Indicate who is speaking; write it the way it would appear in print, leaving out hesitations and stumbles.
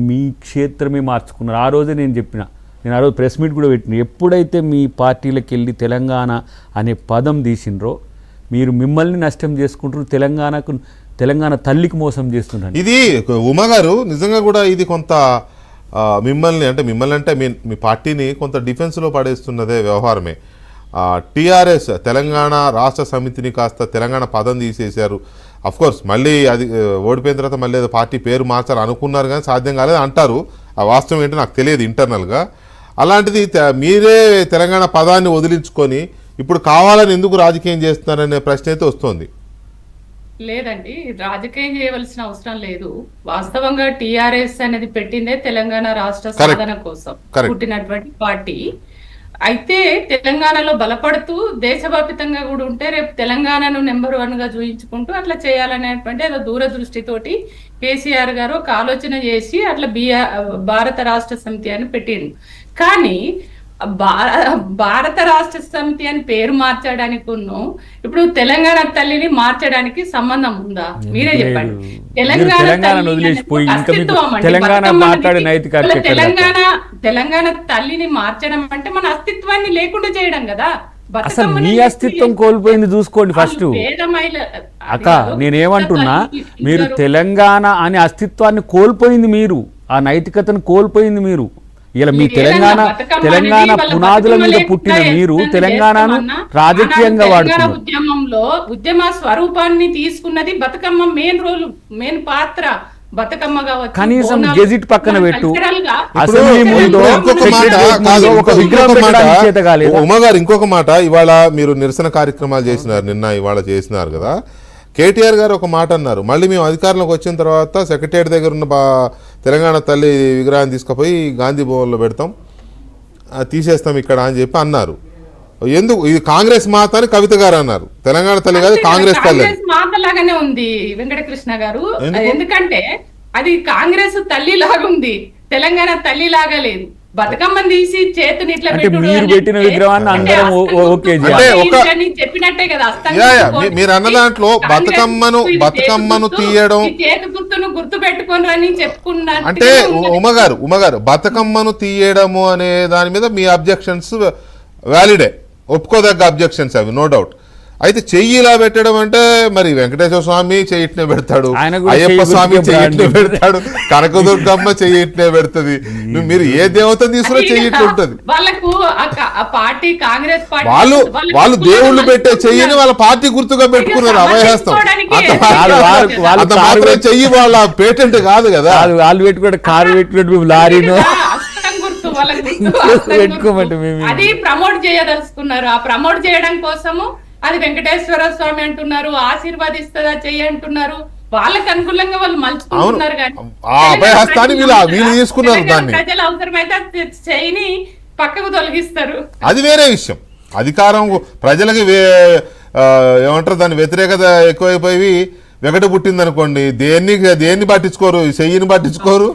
Speaker 1: మీ క్షేత్రమే మార్చుకున్నారు. ఆ రోజే నేను ఆ రోజు ప్రెస్ మీట్ కూడా పెట్టిన. ఎప్పుడైతే మీ పార్టీలకు వెళ్ళి తెలంగాణ అనే పదం తీసిండ్రో మీరు మిమ్మల్ని నష్టం చేసుకుంటారు, తెలంగాణ తల్లికి మోసం చేస్తున్నారు.
Speaker 2: ఇది ఉమా గారు నిజంగా కూడా ఇది కొంత మిమ్మల్ని అంటే మీ పార్టీని కొంత డిఫెన్స్లో పడేస్తున్నదే వ్యవహారమే. టీఆర్ఎస్ తెలంగాణ రాష్ట్ర సమితిని కాస్త తెలంగాణ పదం తీసేశారు. అఫ్కోర్స్ మళ్ళీ అది ఓడిపోయిన తర్వాత మళ్ళీ ఏదో పార్టీ పేరు మార్చాలి అనుకున్నారు కానీ సాధ్యం కాలేదు అంటారు. ఆ వాస్తవం ఏంటో నాకు తెలియదు ఇంటర్నల్గా. అలాంటిది మీరే తెలంగాణ పదాన్ని వదిలించుకొని ఇప్పుడు కావాలని ఎందుకు రాజకీయం చేస్తున్నారనే ప్రశ్న అయితే వస్తుంది.
Speaker 3: లేదండి, రాజకీయం చేయవలసిన అవసరం లేదు. వాస్తవంగా టీఆర్ఎస్ అనేది పెట్టిందే తెలంగాణ రాష్ట్ర సాధన కోసం పుట్టినటువంటి పార్టీ. అయితే తెలంగాణలో బలపడుతూ దేశవ్యాప్తంగా కూడా ఉంటే రేపు తెలంగాణను నెంబర్ 1 గా చూయించుకుంటూ అట్లా చేయాలనేటువంటి ఏదో దూరదృష్టితోటి కేసీఆర్ గారు ఒక ఆలోచన చేసి అట్లా భారత రాష్ట్ర సమితి అని పెట్టిండు. కానీ భారత రాష్ట్ర సమితి అని పేరు మార్చడానికి ఇప్పుడు తెలంగాణ తల్లిని మార్చడానికి సంబంధం ఉందా? మీరే చెప్పండి. తెలంగాణ తల్లిని మార్చడం అంటే మన అస్తిత్వాన్ని లేకుండా చేయడం కదా.
Speaker 1: అసలు మీ అస్తిత్వం కోల్పోయింది చూసుకోండి ఫస్ట్. అక్క నేనేమంటున్నా, మీరు తెలంగాణ అనే అస్తిత్వాన్ని కోల్పోయింది, మీరు ఆ నైతికతను కోల్పోయింది మీరు. ఇలా మీ తెలంగాణ పునాదుల మీద పుట్టిన మీరు తెలంగాణను రాజకీయంగా వాడుతున్నారు.
Speaker 3: ఉద్యమ స్వరూపాన్ని తీసుకున్నది బతుకమ్మ మెయిన్ పాత్ర. బతుకమ్మ కావచ్చు,
Speaker 1: కనీసం గెజిట్ పక్కన పెట్టు.
Speaker 2: ఉమ్మగారు ఇంకొక మాట, ఇవాళ మీరు నిరసన కార్యక్రమాలు చేసినారు, నిన్న ఇవాళ చేసినారు కదా. కేటీఆర్ గారు ఒక మాట అన్నారు, మళ్ళీ మేము అధికారంలోకి వచ్చిన తర్వాత సెక్రటేరియట్ దగ్గర ఉన్న తెలంగాణ తల్లి విగ్రహాన్ని తీసుకుపోయి గాంధీ భవన్లో పెడతాం, తీసేస్తాం ఇక్కడ అని చెప్పి అన్నారు. ఎందుకు? ఇది కాంగ్రెస్ మాత అని కవిత గారు అన్నారు. తెలంగాణ తల్లి కాదు, కాంగ్రెస్ తల్లి
Speaker 3: మాత లాగానే ఉంది వెంకటకృష్ణ గారు. ఎందుకంటే అది కాంగ్రెస్ తల్లి లాగా ఉంది, తెలంగాణ తల్లి లాగా లేదు. బతుకమ్మని తీసి చేతుని ఇట్లా
Speaker 1: పెట్టిన విగ్రహాన్ని అందరం
Speaker 3: చెప్పినట్టే కదా.
Speaker 2: మీరు అన్న దాంట్లో బతుకమ్మను తీయడం,
Speaker 3: చేతి గుర్తును గుర్తు పెట్టుకొని అని చెప్పుకున్నా
Speaker 2: అంటే ఉమగారు బతుకమ్మను తీయడము అనే దాని మీద మీ అబ్జెక్షన్స్ వ్యాలిడే, ఒప్పుకోదగ్గ అబ్జెక్షన్స్ అవి, నో డౌట్. అయితే చెయ్యి ఇలా పెట్టడం అంటే మరి వెంకటేశ్వర స్వామి చెయ్యిట్నే పెడతాడు, అయ్యప్ప స్వామి చెయ్యిట్నే పెడతాడు, కనకదుర్గమ్మ చెయ్యిట్నే పెడుతుంది. మీరు ఏ దేవతను తీసుకున్నా చెయ్యిట్టు ఉంటుంది.
Speaker 3: వాళ్ళకు పార్టీ కాంగ్రెస్
Speaker 2: వాళ్ళు దేవుళ్ళు పెట్టే చెయ్యిని వాళ్ళ పార్టీ గుర్తుగా పెట్టుకున్నారు. అభయహస్తం అంత మాత్రం చెయ్యి వాళ్ళ పేటెంట్ కాదు కదా.
Speaker 1: వాళ్ళు పెట్టుకుంటే కారు పెట్టుకుంటే లారీను
Speaker 3: అది ప్రమోట్ చేయదలుచుకున్నారు. ఆ ప్రమోట్ చేయడం కోసము అది వెంకటేశ్వర స్వామి అంటున్నారు, ఆశీర్వాదిస్తుందా చెయ్యి అంటున్నారు. వాళ్ళకి అనుకూలంగా వాళ్ళు మలుచుకుంటున్నారు. కానీ ప్రజల అవసరమైతే చెయ్యిని పక్కకు తొలగిస్తారు,
Speaker 2: అది వేరే విషయం. అధికారం ప్రజలకి ఏమంటారు, దాని వ్యతిరేకత ఎక్కువైపోయి వెగట పుట్టింది అనుకోండి, దేన్ని పట్టించుకోరు, చెయ్యిని పట్టించుకోరు.